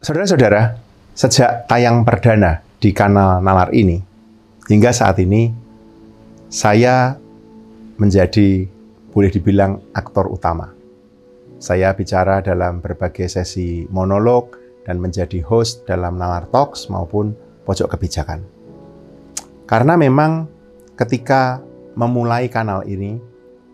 Saudara-saudara, sejak tayang perdana di kanal Nalar ini, hingga saat ini, saya menjadi, boleh dibilang, aktor utama. Saya bicara dalam berbagai sesi monolog dan menjadi host dalam Nalar Talks maupun Pojok Kebijakan. Karena memang ketika memulai kanal ini,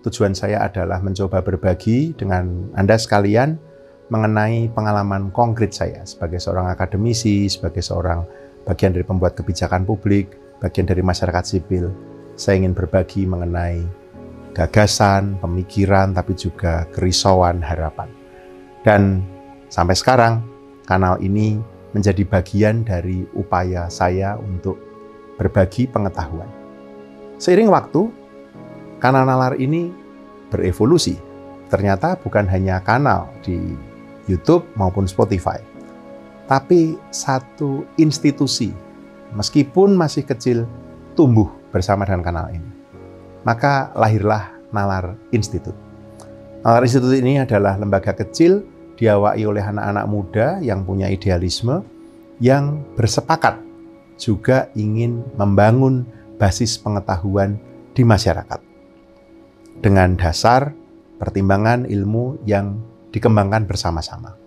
tujuan saya adalah mencoba berbagi dengan Anda sekalian mengenai pengalaman konkret saya sebagai seorang akademisi, sebagai seorang bagian dari pembuat kebijakan publik, bagian dari masyarakat sipil. Saya ingin berbagi mengenai gagasan, pemikiran, tapi juga kerisauan, harapan. Dan sampai sekarang, kanal ini menjadi bagian dari upaya saya untuk berbagi pengetahuan. Seiring waktu, kanal Nalar ini berevolusi. Ternyata bukan hanya kanal di YouTube maupun Spotify, tapi satu institusi, meskipun masih kecil, tumbuh bersama dengan kanal ini. Maka lahirlah Nalar Institute. Nalar Institute ini adalah lembaga kecil diawaki oleh anak-anak muda yang punya idealisme, yang bersepakat juga ingin membangun basis pengetahuan di masyarakat dengan dasar pertimbangan ilmu yang dikembangkan bersama-sama.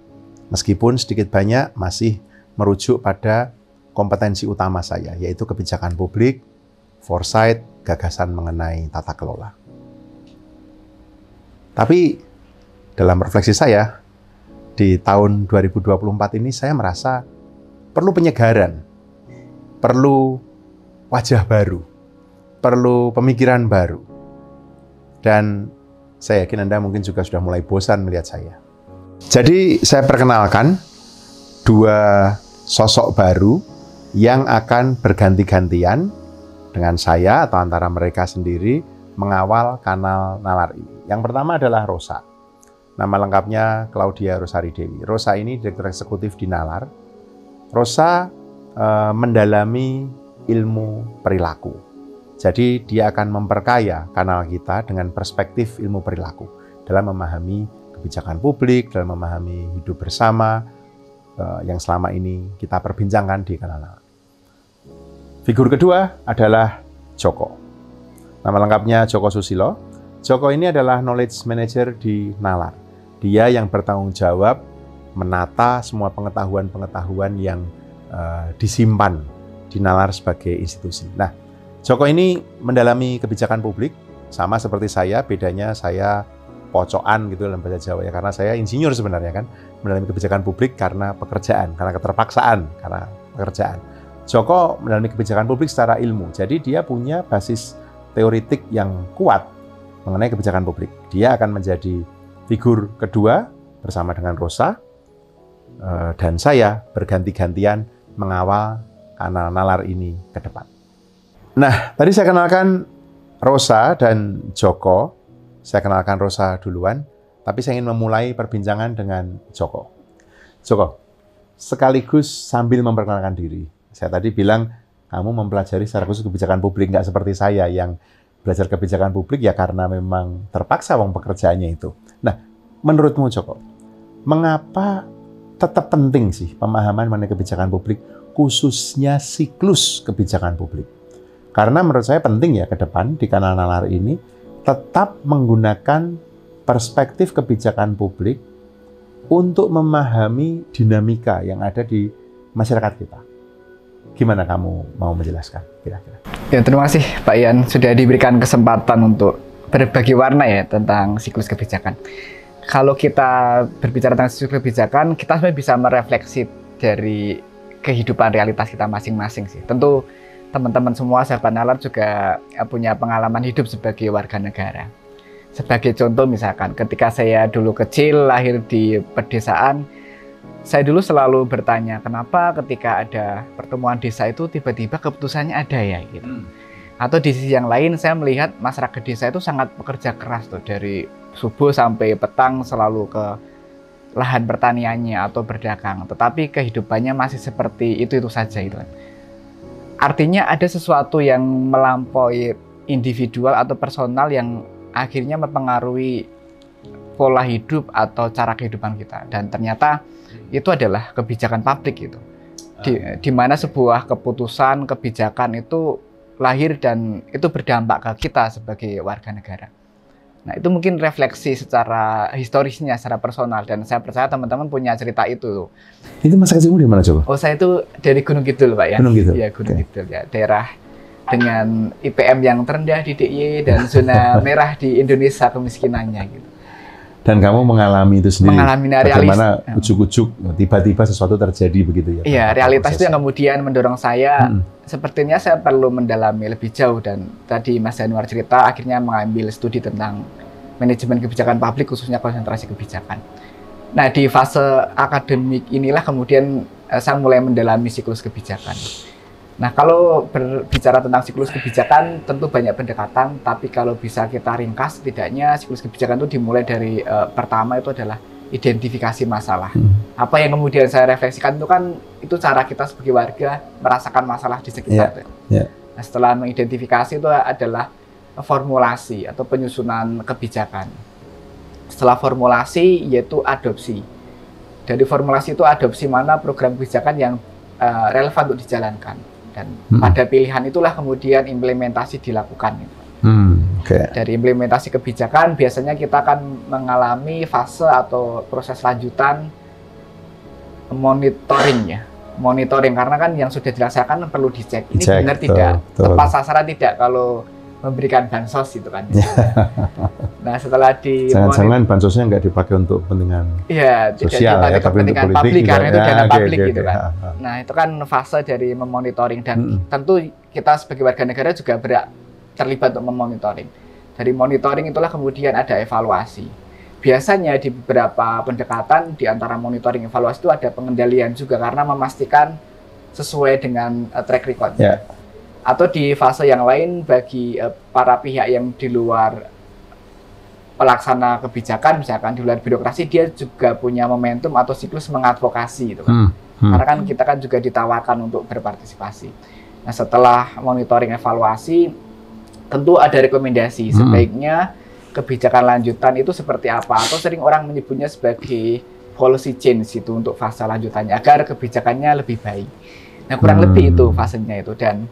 Meskipun sedikit banyak masih merujuk pada kompetensi utama saya, yaitu kebijakan publik, foresight, gagasan mengenai tata kelola. Tapi dalam refleksi saya, di tahun 2024 ini saya merasa perlu penyegaran, perlu wajah baru, perlu pemikiran baru. Dan saya yakin Anda mungkin juga sudah mulai bosan melihat saya. Jadi saya perkenalkan dua sosok baru yang akan berganti-gantian dengan saya atau antara mereka sendiri mengawal kanal Nalar ini. Yang pertama adalah Rosa. Nama lengkapnya Claudia Rosari Dewi. Rosa ini Direktur Eksekutif di Nalar. Rosa mendalami ilmu perilaku. Jadi dia akan memperkaya kanal kita dengan perspektif ilmu perilaku dalam memahami kebijakan publik, dalam memahami hidup bersama yang selama ini kita perbincangkan di kanal Nalar. Figur kedua adalah Joko. Nama lengkapnya Joko Susilo. Joko ini adalah Knowledge Manager di Nalar. Dia yang bertanggung jawab menata semua pengetahuan-pengetahuan yang disimpan di Nalar sebagai institusi. Nah, Joko ini mendalami kebijakan publik, sama seperti saya, bedanya saya pocokan gitu dalam bahasa Jawa ya, karena saya insinyur sebenarnya kan, mendalami kebijakan publik karena pekerjaan, karena keterpaksaan, karena pekerjaan. Joko mendalami kebijakan publik secara ilmu, jadi dia punya basis teoritik yang kuat mengenai kebijakan publik. Dia akan menjadi figur kedua bersama dengan Rosa, dan saya berganti-gantian mengawal kanal Nalar ini ke depan. Nah, tadi saya kenalkan Rosa dan Joko. Saya kenalkan Rosa duluan, tapi saya ingin memulai perbincangan dengan Joko. Joko, sekaligus sambil memperkenalkan diri. Saya tadi bilang, kamu mempelajari secara khusus kebijakan publik, nggak seperti saya yang belajar kebijakan publik ya karena memang terpaksa wong pekerjaannya itu. Nah, menurutmu Joko, mengapa tetap penting sih pemahaman mengenai kebijakan publik, khususnya siklus kebijakan publik? Karena menurut saya penting ya ke depan di kanal Nalar ini tetap menggunakan perspektif kebijakan publik untuk memahami dinamika yang ada di masyarakat kita. Gimana kamu mau menjelaskan kira-kira? Ya, terima kasih Pak Ian sudah diberikan kesempatan untuk berbagi warna ya tentang siklus kebijakan. Kalau kita berbicara tentang siklus kebijakan, kita sebenarnya bisa merefleksi dari kehidupan realitas kita masing-masing sih. Tentu teman-teman semua sahabat Nalar juga punya pengalaman hidup sebagai warga negara. Sebagai contoh misalkan, ketika saya dulu kecil, lahir di pedesaan, saya dulu selalu bertanya, kenapa ketika ada pertemuan desa itu tiba-tiba keputusannya ada ya gitu. Atau di sisi yang lain, saya melihat masyarakat desa itu sangat bekerja keras tuh, dari subuh sampai petang selalu ke lahan pertaniannya atau berdagang. Tetapi kehidupannya masih seperti itu saja gitu kan. Artinya ada sesuatu yang melampaui individual atau personal yang akhirnya mempengaruhi pola hidup atau cara kehidupan kita. Dan ternyata itu adalah kebijakan publik gitu. Di mana sebuah keputusan, kebijakan itu lahir dan itu berdampak ke kita sebagai warga negara. Nah, itu mungkin refleksi secara historisnya, secara personal, dan saya percaya teman-teman punya cerita itu. Itu masa kecilmu di mana coba? Oh, saya itu dari Gunung Kidul, Pak ya. Gunung Kidul. Iya, Gunung Kidul ya. Daerah dengan IPM yang terendah di DIY dan zona merah di Indonesia kemiskinannya gitu. Dan kamu mengalami itu sendiri. Mengalami bagaimana ujuk-ujuk tiba-tiba sesuatu terjadi begitu ya. Iya, realitas itu yang kemudian mendorong saya. Sepertinya saya perlu mendalami lebih jauh, dan tadi Mas Januar cerita akhirnya mengambil studi tentang manajemen kebijakan publik, khususnya konsentrasi kebijakan. Nah, di fase akademik inilah kemudian saya mulai mendalami siklus kebijakan. Nah, kalau berbicara tentang siklus kebijakan tentu banyak pendekatan, tapi kalau bisa kita ringkas, setidaknya siklus kebijakan itu dimulai dari pertama itu adalah identifikasi masalah. Apa yang kemudian saya refleksikan itu kan itu cara kita sebagai warga merasakan masalah di sekitar. Nah, setelah mengidentifikasi itu adalah formulasi atau penyusunan kebijakan. Setelah formulasi yaitu adopsi. Dari formulasi itu adopsi mana program kebijakan yang relevan untuk dijalankan. Dan pada pilihan itulah kemudian implementasi dilakukan. Dari implementasi kebijakan biasanya kita akan mengalami fase atau proses lanjutan monitoring ya. Monitoring karena kan yang sudah dilaksanakan perlu dicek. Ini benar tidak, tepat sasaran tidak kalau memberikan bansos itu kan. Nah, setelah di jangan-jangan bansosnya nggak dipakai untuk kepentingan sosial ya, tapi untuk politik publik, karena itu dana publik gitu kan. Ha. Nah, itu kan fase dari memonitoring, dan tentu kita sebagai warga negara juga terlibat untuk memonitoring. Dari monitoring itulah kemudian ada evaluasi. Biasanya di beberapa pendekatan di antara monitoring evaluasi itu ada pengendalian juga karena memastikan sesuai dengan track record. Atau di fase yang lain bagi para pihak yang di luar pelaksana kebijakan, misalkan di luar birokrasi, dia juga punya momentum atau siklus mengadvokasi gitu kan. Karena kan kita kan juga ditawarkan untuk berpartisipasi. Nah, setelah monitoring evaluasi tentu ada rekomendasi sebaiknya kebijakan lanjutan itu seperti apa, atau sering orang menyebutnya sebagai policy change itu untuk fase lanjutannya agar kebijakannya lebih baik. Nah, kurang lebih itu fasenya itu. Dan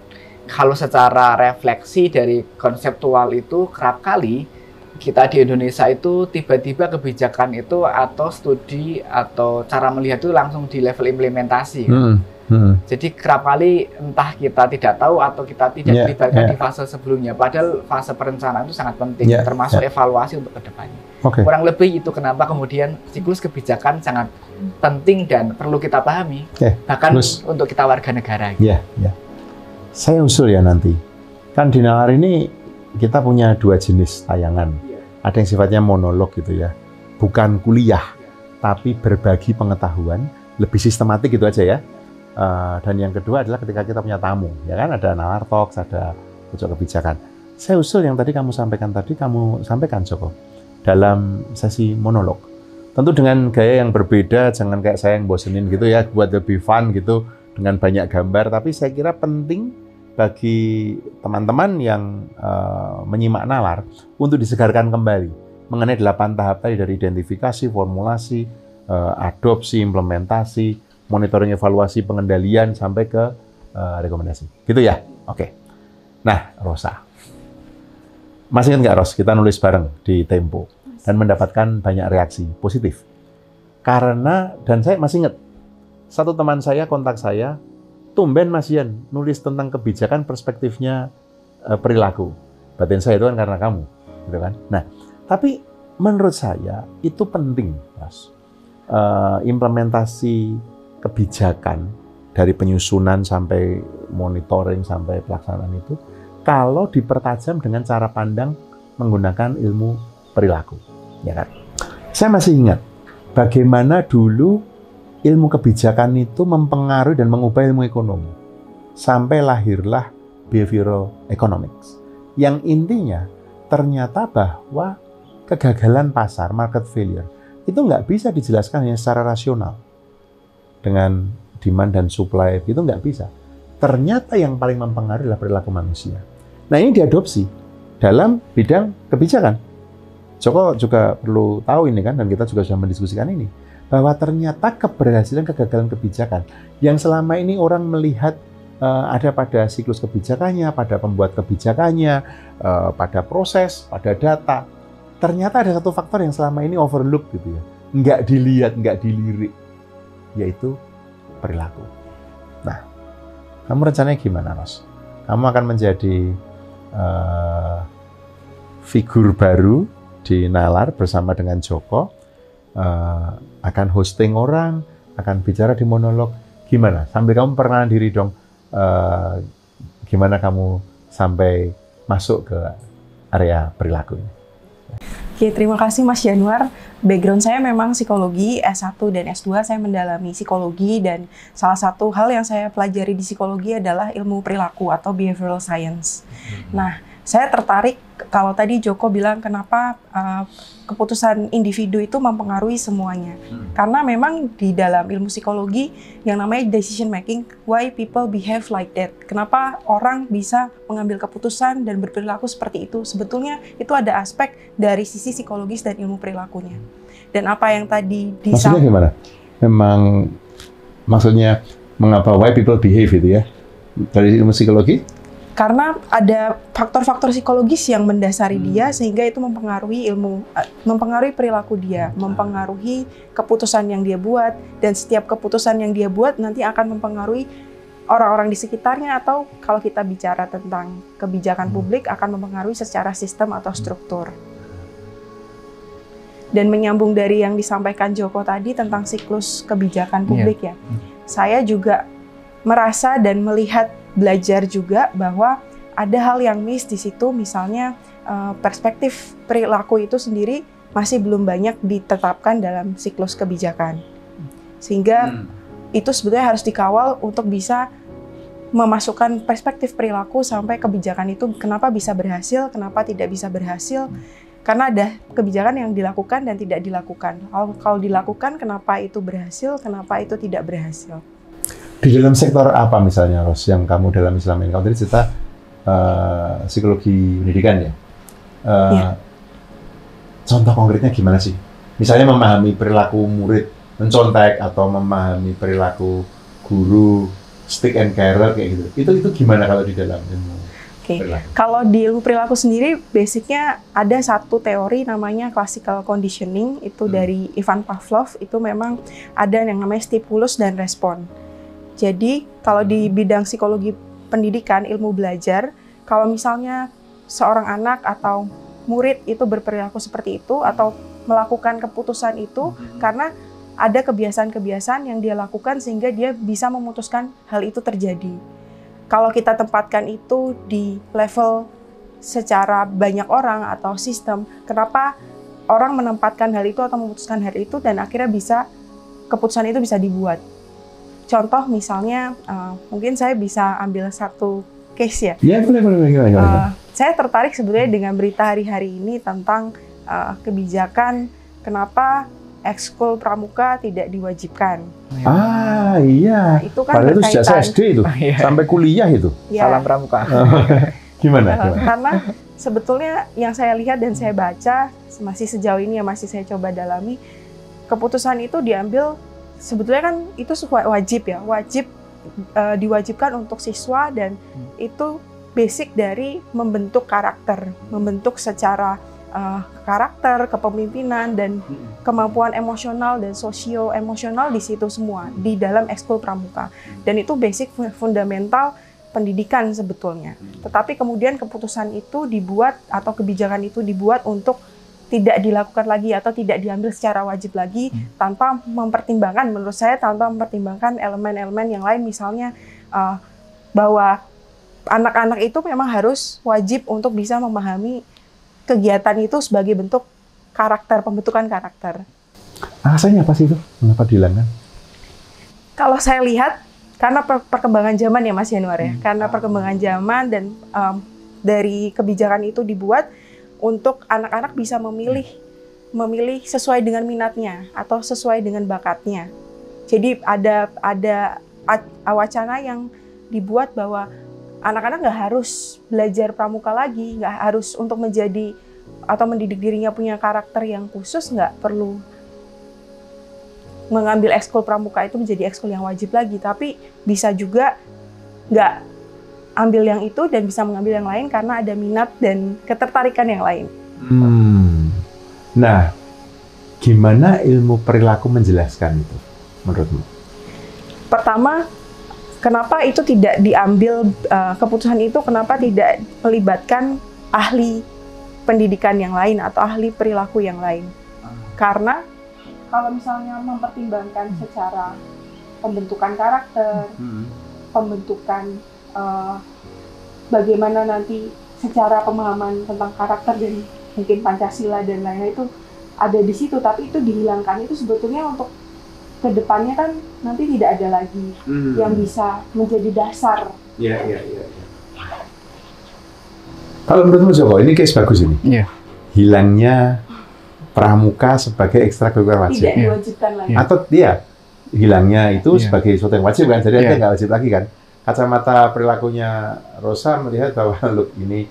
kalau secara refleksi dari konseptual itu kerap kali kita di Indonesia itu tiba-tiba kebijakan itu atau studi atau cara melihat itu langsung di level implementasi. Jadi kerap kali entah kita tidak tahu atau kita tidak dilibatkan di fase sebelumnya. Padahal fase perencanaan itu sangat penting, termasuk evaluasi untuk kedepannya. Kurang lebih itu kenapa kemudian siklus kebijakan sangat penting dan perlu kita pahami, bahkan untuk kita warga negara. Saya usul ya nanti. Kan di Nalar ini kita punya dua jenis tayangan. Ada yang sifatnya monolog gitu ya. Bukan kuliah, tapi berbagi pengetahuan, lebih sistematik gitu aja ya. Dan yang kedua adalah ketika kita punya tamu, ya kan, ada Nalar Talks, ada pojok kebijakan. Saya usul yang tadi kamu sampaikan Joko, dalam sesi monolog. Tentu dengan gaya yang berbeda, jangan kayak saya yang bosenin gitu ya, buat lebih fun gitu, dengan banyak gambar. Tapi saya kira penting bagi teman-teman yang menyimak Nalar untuk disegarkan kembali mengenai 8 tahap tadi, dari identifikasi, formulasi, adopsi, implementasi, monitoring, evaluasi, pengendalian, sampai ke rekomendasi. Gitu ya? Oke. Nah, Rosa. Masih ingat nggak, Ros? Kita nulis bareng di Tempo dan mendapatkan banyak reaksi positif. Karena, dan saya masih ingat, satu teman saya kontak saya, tumben Mas Yan nulis tentang kebijakan perspektifnya perilaku. Batin saya itu kan karena kamu, gitu kan? Nah, tapi menurut saya itu penting, Mas. Implementasi kebijakan dari penyusunan sampai monitoring sampai pelaksanaan itu kalau dipertajam dengan cara pandang menggunakan ilmu perilaku, ya kan? Saya masih ingat bagaimana dulu ilmu kebijakan itu mempengaruhi dan mengubah ilmu ekonomi. Sampai lahirlah behavioral economics. Yang intinya ternyata bahwa kegagalan pasar, market failure, itu nggak bisa dijelaskan hanya secara rasional. Dengan demand dan supply, itu nggak bisa. Ternyata yang paling mempengaruhi adalah perilaku manusia. Nah, ini diadopsi dalam bidang kebijakan. Joko juga perlu tahu ini kan, dan kita juga sudah mendiskusikan ini, bahwa ternyata keberhasilan kegagalan kebijakan yang selama ini orang melihat ada pada siklus kebijakannya, pada pembuat kebijakannya, pada proses, pada data. Ternyata ada satu faktor yang selama ini overlook gitu ya, nggak dilihat, nggak dilirik, yaitu perilaku. Nah, kamu rencananya gimana, Ros? Kamu akan menjadi figur baru di Nalar bersama dengan Joko, akan hosting orang, akan bicara di monolog. Gimana? Sambil kamu perkenalan diri dong, gimana kamu sampai masuk ke area perilaku ini? Oke, terima kasih Mas Januar. Background saya memang psikologi, S1 dan S2 saya mendalami psikologi, dan salah satu hal yang saya pelajari di psikologi adalah ilmu perilaku atau behavioral science. Nah, saya tertarik kalau tadi Joko bilang kenapa keputusan individu itu mempengaruhi semuanya. Karena memang di dalam ilmu psikologi yang namanya decision making, why people behave like that. Kenapa orang bisa mengambil keputusan dan berperilaku seperti itu. Sebetulnya itu ada aspek dari sisi psikologis dan ilmu perilakunya. Dan apa yang tadi maksudnya gimana? Memang maksudnya mengapa why people behave itu ya? Dari ilmu psikologi? Karena ada faktor-faktor psikologis yang mendasari dia sehingga itu mempengaruhi mempengaruhi perilaku dia, mempengaruhi keputusan yang dia buat, dan setiap keputusan yang dia buat nanti akan mempengaruhi orang-orang di sekitarnya, atau kalau kita bicara tentang kebijakan publik akan mempengaruhi secara sistem atau struktur. Dan menyambung dari yang disampaikan Joko tadi tentang siklus kebijakan publik ya, saya juga merasa dan melihat, belajar juga bahwa ada hal yang miss di situ, misalnya perspektif perilaku itu sendiri masih belum banyak ditetapkan dalam siklus kebijakan. Sehingga itu sebetulnya harus dikawal untuk bisa memasukkan perspektif perilaku sampai kebijakan itu kenapa bisa berhasil, kenapa tidak bisa berhasil. Karena ada kebijakan yang dilakukan dan tidak dilakukan. Kalau dilakukan, kenapa itu berhasil, kenapa itu tidak berhasil. Di dalam sektor apa misalnya, Ros, yang kamu dalam Islam ini? Kamu tadi cerita psikologi pendidikan ya? Contoh konkretnya gimana sih? Misalnya memahami perilaku murid mencontek, atau memahami perilaku guru stick and carrot kayak gitu. Itu gimana kalau di dalam ilmu perilaku? Kalau di ilmu perilaku sendiri, basicnya ada satu teori namanya classical conditioning, itu dari Ivan Pavlov. Itu memang ada yang namanya stimulus dan respon. Jadi, kalau di bidang psikologi pendidikan, ilmu belajar, kalau misalnya seorang anak atau murid itu berperilaku seperti itu, atau melakukan keputusan itu, karena ada kebiasaan-kebiasaan yang dia lakukan sehingga dia bisa memutuskan hal itu terjadi. Kalau kita tempatkan itu di level secara banyak orang atau sistem, kenapa orang menempatkan hal itu atau memutuskan hal itu, dan akhirnya keputusan itu bisa dibuat. Contoh misalnya, mungkin saya bisa ambil satu case ya. Ya, boleh. Saya tertarik sebetulnya dengan berita hari-hari ini tentang kebijakan kenapa ekskul pramuka tidak diwajibkan. Iya. Nah, itu kan padahal itu sejak SD itu, sampai kuliah itu. Ya. Salam pramuka. Gimana? Karena sebetulnya yang saya lihat dan saya baca, masih sejauh ini yang masih saya coba dalami, keputusan itu diambil sebetulnya kan itu wajib ya, diwajibkan untuk siswa, dan itu basic dari membentuk karakter, membentuk secara karakter, kepemimpinan, dan kemampuan emosional dan sosio-emosional di situ semua, di dalam ekskul pramuka. Dan itu basic fundamental pendidikan sebetulnya. Tetapi kemudian keputusan itu dibuat, atau kebijakan itu dibuat untuk tidak dilakukan lagi atau tidak diambil secara wajib lagi, tanpa mempertimbangkan, menurut saya tanpa mempertimbangkan elemen-elemen yang lain, misalnya bahwa anak-anak itu memang harus wajib untuk bisa memahami kegiatan itu sebagai bentuk karakter, pembentukan karakter. Alasannya apa sih itu? Mengapa dihilangkan? Kalau saya lihat, karena perkembangan zaman ya Mas Januar ya, karena perkembangan zaman, dan dari kebijakan itu dibuat untuk anak-anak bisa memilih sesuai dengan minatnya atau sesuai dengan bakatnya. Jadi ada wacana yang dibuat bahwa anak-anak nggak harus belajar pramuka lagi, nggak harus untuk menjadi atau mendidik dirinya punya karakter yang khusus, nggak perlu mengambil ekskul pramuka itu menjadi ekskul yang wajib lagi, tapi bisa juga nggak ambil yang itu dan bisa mengambil yang lain karena ada minat dan ketertarikan yang lain. Nah, gimana ilmu perilaku menjelaskan itu menurutmu? Pertama, kenapa itu tidak diambil, keputusan itu kenapa tidak melibatkan ahli pendidikan yang lain atau ahli perilaku yang lain? Karena kalau misalnya mempertimbangkan secara pembentukan karakter, pembentukan bagaimana nanti secara pemahaman tentang karakter dan mungkin Pancasila dan lain-lain itu ada di situ, tapi itu dihilangkan, itu sebetulnya untuk kedepannya kan nanti tidak ada lagi yang bisa menjadi dasar. Iya. Kalau menurutmu Joko, ini case bagus ini. Iya. Hilangnya pramuka sebagai ekstrakurikuler wajib. Tidak diwajibkan lagi. Atau hilangnya itu sebagai sesuatu yang wajib kan, jadi dia nggak wajib lagi kan. Kacamata perilakunya Rosa melihat bahwa look ini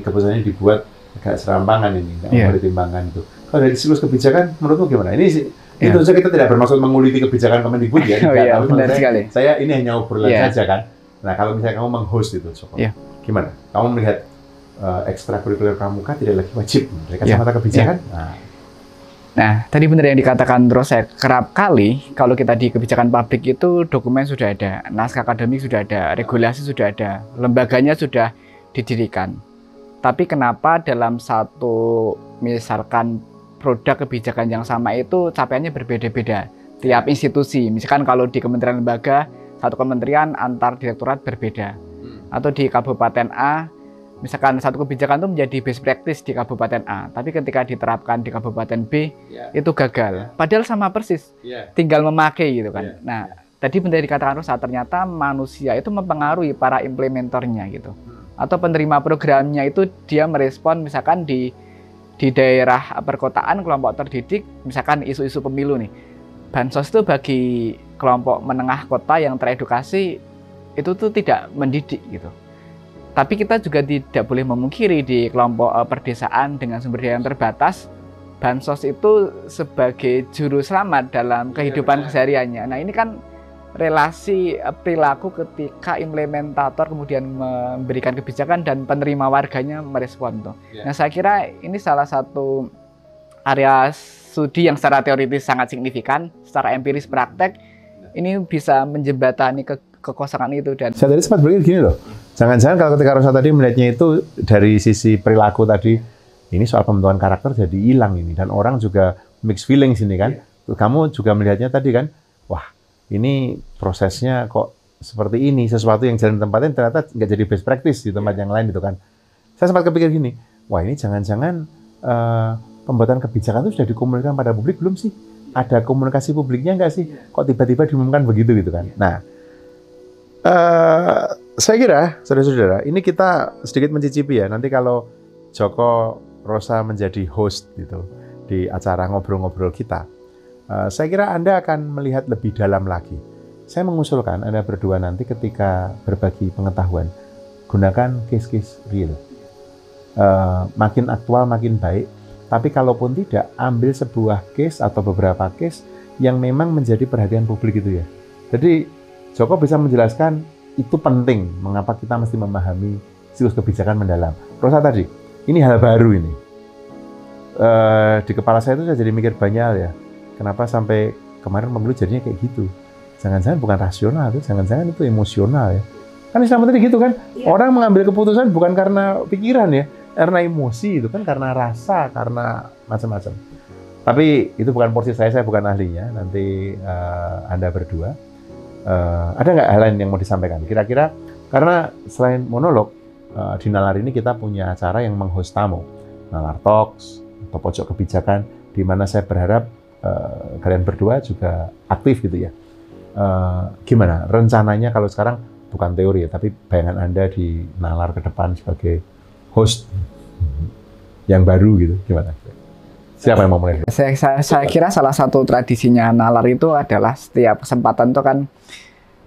keputusannya dibuat agak serampangan ini, nggak mempertimbangkan itu. Kalau dari siklus kebijakan, menurutmu gimana? Itu saja kita tidak bermaksud menguliti kebijakan Kemendikbud ya. Benar sekali. Saya ini hanya obrolan saja kan. Nah kalau misalnya kamu meng-host itu, Joko, gimana? Kamu melihat ekstrakurikuler pramuka tidak lagi wajib dari kacamata kebijakan? Nah, tadi benar yang dikatakan Rosa, kerap kali kalau kita di kebijakan publik itu dokumen sudah ada, naskah akademik sudah ada, regulasi sudah ada, lembaganya sudah didirikan. Tapi kenapa dalam satu misalkan produk kebijakan yang sama itu capaiannya berbeda-beda tiap institusi? Misalkan kalau di kementerian lembaga, satu kementerian antar direktorat berbeda. Atau di Kabupaten A, misalkan satu kebijakan itu menjadi best practice di Kabupaten A, tapi ketika diterapkan di Kabupaten B, itu gagal. Padahal sama persis, tinggal memakai gitu kan. Nah, tadi benar dikatakan Rosa, ternyata manusia itu mempengaruhi para implementornya gitu. Atau penerima programnya itu dia merespon misalkan di daerah perkotaan, kelompok terdidik, misalkan isu-isu pemilu nih. Bansos itu bagi kelompok menengah kota yang teredukasi, itu tuh tidak mendidik gitu. Tapi kita juga tidak boleh memungkiri di kelompok perdesaan dengan sumber daya yang terbatas, bansos itu sebagai juru selamat dalam kehidupan kesehariannya. Nah ini kan relasi perilaku ketika implementator kemudian memberikan kebijakan dan penerima warganya merespon tuh. Nah saya kira ini salah satu area studi yang secara teoritis sangat signifikan, secara empiris praktek ini bisa menjembatani kekosongan itu. Dan saya tadi sempat berpikir gini loh, jangan-jangan kalau ketika Rosa tadi melihatnya itu dari sisi perilaku tadi, ini soal pembentukan karakter jadi hilang ini, dan orang juga mixed feelings ini kan. Kamu juga melihatnya tadi kan, wah ini prosesnya kok seperti ini, sesuatu yang jalan di tempatnya ternyata nggak jadi best practice di tempat yang lain gitu kan. Saya sempat kepikir gini, wah ini jangan-jangan pembuatan kebijakan itu sudah dikomunikasikan pada publik belum sih? Ada komunikasi publiknya nggak sih? Kok tiba-tiba diumumkan begitu gitu kan? Nah, saya kira saudara-saudara, ini kita sedikit mencicipi ya. Nanti kalau Joko Rosa menjadi host gitu di acara ngobrol-ngobrol kita, saya kira Anda akan melihat lebih dalam lagi. Saya mengusulkan Anda berdua nanti ketika berbagi pengetahuan, gunakan case-case real. Makin aktual, makin baik. Tapi kalaupun tidak, ambil sebuah case atau beberapa case yang memang menjadi perhatian publik itu ya. Jadi Joko bisa menjelaskan itu penting, mengapa kita mesti memahami siklus kebijakan mendalam. Rosa tadi, ini hal baru ini. Di kepala saya itu saya jadi mikir banyak hal ya. Kenapa sampai kemarin pemilu jadinya kayak gitu? Jangan-jangan bukan rasional, jangan-jangan itu emosional ya. Kan Islam tadi gitu kan, orang mengambil keputusan bukan karena pikiran ya, karena emosi itu kan, karena rasa, karena macam-macam. Tapi itu bukan porsi saya bukan ahlinya. Nanti Anda berdua, ada nggak hal lain yang mau disampaikan? Kira-kira, karena selain monolog, di Nalar ini kita punya acara yang meng-host tamu, Nalar Talks atau Pojok Kebijakan, di mana saya berharap kalian berdua juga aktif gitu ya. Gimana rencananya kalau sekarang, bukan teori ya, tapi bayangan Anda di Nalar ke depan sebagai host yang baru gitu, gimana? Siapa yang mau mulai? Saya kira salah satu tradisinya Nalar itu adalah setiap kesempatan itu kan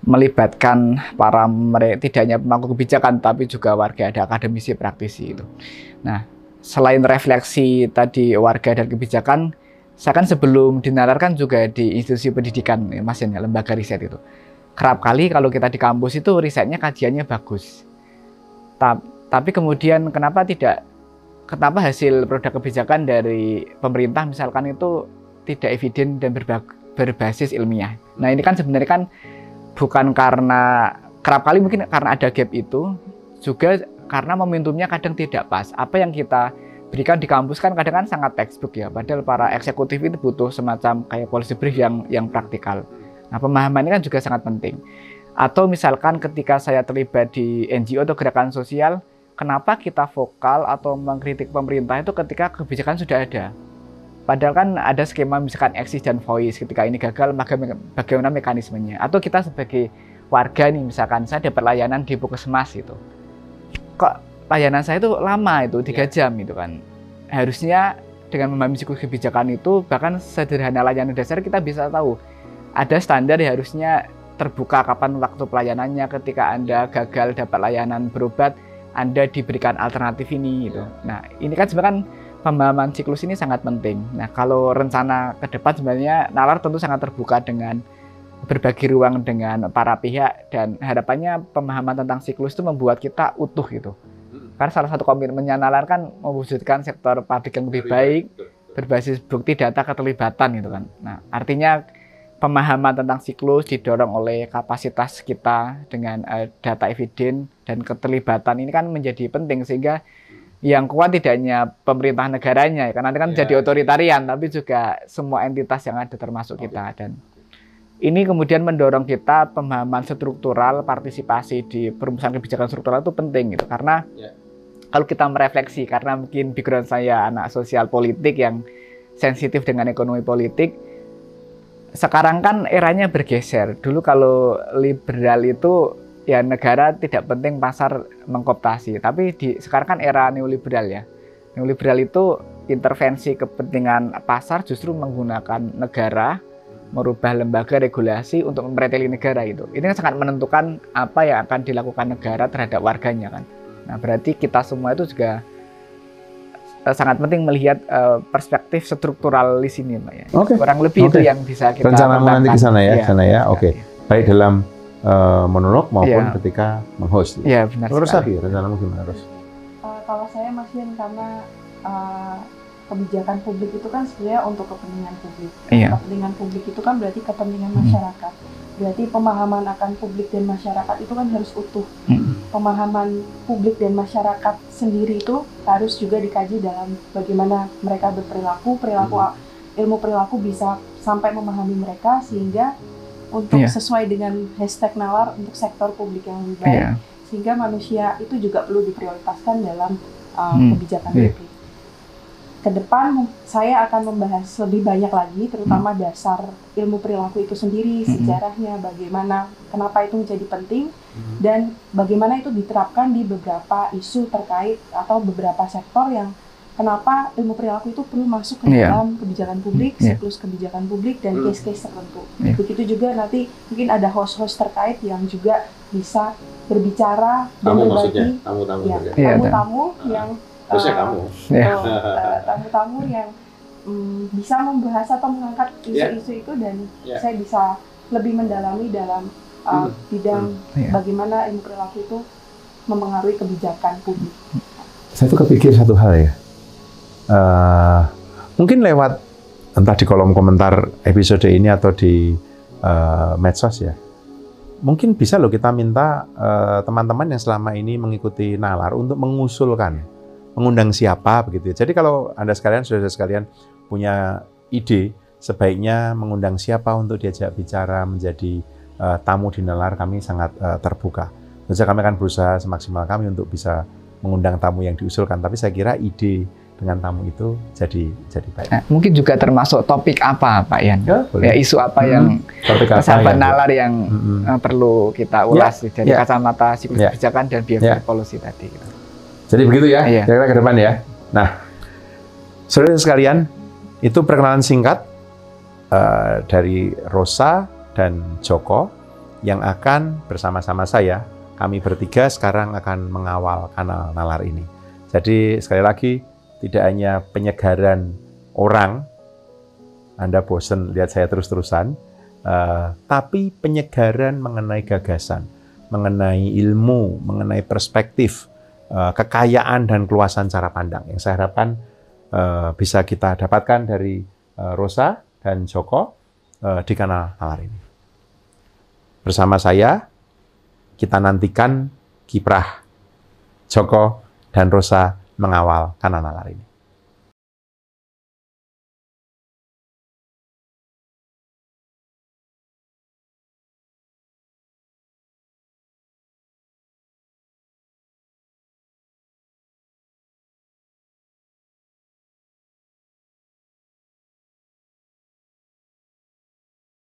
melibatkan tidak hanya pemangku kebijakan, tapi juga warga, ada akademisi, praktisi itu. Nah, selain refleksi tadi warga dan kebijakan, saya kan sebelum dinalarkan juga di institusi pendidikan, ya, Mas Yan, ya, lembaga riset itu. Kerap kali kalau kita di kampus itu risetnya kajiannya bagus. Tapi kemudian kenapa hasil produk kebijakan dari pemerintah misalkan itu tidak eviden dan berbasis ilmiah. Nah ini kan sebenarnya kan bukan karena, kerap kali mungkin karena ada gap itu, juga karena momentumnya kadang tidak pas. Apa yang kita berikan di kampus kan kadang kan sangat textbook ya, padahal para eksekutif itu butuh semacam kayak policy brief yang praktikal. Nah pemahaman ini kan juga sangat penting. Atau misalkan ketika saya terlibat di NGO atau gerakan sosial, kenapa kita vokal atau mengkritik pemerintah itu ketika kebijakan sudah ada? Padahal kan ada skema misalkan eksis dan voice, ketika ini gagal bagaimana mekanismenya? Atau kita sebagai warga nih, misalkan saya dapat layanan di puskesmas itu, kok layanan saya itu lama itu 3 jam itu kan. Harusnya dengan memahami siklus kebijakan itu, bahkan sederhana layanan dasar kita bisa tahu ada standar yang harusnya terbuka kapan waktu pelayanannya, ketika Anda gagal dapat layanan berobat, Anda diberikan alternatif ini gitu. Nah, ini kan sebenarnya pemahaman siklus ini sangat penting. Nah, kalau rencana ke depan sebenarnya Nalar tentu sangat terbuka dengan berbagi ruang dengan para pihak, dan harapannya pemahaman tentang siklus itu membuat kita utuh gitu. Karena salah satu komitmennya Nalar kan mewujudkan sektor publik yang lebih baik, berbasis bukti data keterlibatan gitu kan. Nah, artinya pemahaman tentang siklus didorong oleh kapasitas kita dengan data eviden dan keterlibatan ini kan menjadi penting, sehingga yang kuat tidak hanya pemerintah negaranya, karena nanti kan jadi otoritarian, tapi juga semua entitas yang ada termasuk kita. Dan ini kemudian mendorong kita pemahaman struktural, partisipasi di perumusan kebijakan struktural itu penting gitu, karena kalau kita merefleksi, karena mungkin background saya anak sosial politik yang sensitif dengan ekonomi politik, sekarang kan eranya bergeser. Dulu kalau liberal itu ya negara tidak penting, pasar mengkooptasi. Tapi sekarang kan era neoliberal ya. Neoliberal itu intervensi kepentingan pasar justru menggunakan negara, merubah lembaga regulasi untuk mereteli negara itu. Ini kan sangat menentukan apa yang akan dilakukan negara terhadap warganya kan. Nah berarti kita semua itu juga sangat penting melihat perspektif struktural di sini, Mbak ya. Kurang lebih itu yang bisa kita rencanamu nanti ke sana ya, sana ya. Oke. Ya. Baik dalam monolog maupun ketika meng-host. Iya, benar. Terus lagi rencanamu gimana, Ros? Kalau saya masih karena kebijakan publik itu kan sebenarnya untuk kepentingan publik. Kepentingan publik itu kan berarti kepentingan masyarakat. Berarti pemahaman akan publik dan masyarakat itu kan harus utuh. Pemahaman publik dan masyarakat sendiri itu harus juga dikaji dalam bagaimana mereka berperilaku, ilmu perilaku bisa sampai memahami mereka, sehingga untuk sesuai dengan hashtag Nalar untuk sektor publik yang lebih baik, sehingga manusia itu juga perlu diprioritaskan dalam kebijakan publik. Ke depan saya akan membahas lebih banyak lagi, terutama dasar ilmu perilaku itu sendiri, sejarahnya, bagaimana, kenapa itu menjadi penting, dan bagaimana itu diterapkan di beberapa isu terkait atau beberapa sektor yang kenapa ilmu perilaku itu perlu masuk ke dalam kebijakan publik, siklus kebijakan publik, dan case-case tertentu. Begitu juga nanti mungkin ada host-host terkait yang juga bisa berbicara dan berbagi, tamu-tamu yang tamu-tamu yang bisa membahas atau mengangkat isu-isu itu, dan saya bisa lebih mendalami dalam bidang bagaimana ilmu perilaku itu mempengaruhi kebijakan publik. Saya tuh kepikir satu hal ya, mungkin lewat entah di kolom komentar episode ini atau di medsos ya, mungkin bisa loh kita minta teman-teman yang selama ini mengikuti Nalar untuk mengusulkan mengundang siapa begitu ya. Jadi kalau Anda sekalian, saudara sekalian punya ide sebaiknya mengundang siapa untuk diajak bicara menjadi tamu di Nalar, kami sangat terbuka. Tentu saja kami akan berusaha semaksimal kami untuk bisa mengundang tamu yang diusulkan, tapi saya kira ide dengan tamu itu jadi baik. Nah, mungkin juga termasuk topik apa Pak Yan? Ya, isu apa yang sahabat Nalar yang perlu kita ulas dari kacamata siklus kebijakan dan behavior policy tadi gitu. Jadi begitu ya, kira-kira ke depan ya. Nah, saudara sekalian, itu perkenalan singkat dari Rosa dan Joko yang akan bersama-sama saya, kami bertiga sekarang akan mengawal kanal Nalar ini. Jadi sekali lagi, tidak hanya penyegaran orang, Anda bosen lihat saya terus-terusan, tapi penyegaran mengenai gagasan, mengenai ilmu, mengenai perspektif, kekayaan dan keluasan cara pandang yang saya harapkan bisa kita dapatkan dari Rosa dan Joko di kanal Nalar ini. Bersama saya, kita nantikan kiprah Joko dan Rosa mengawal kanal Nalar ini.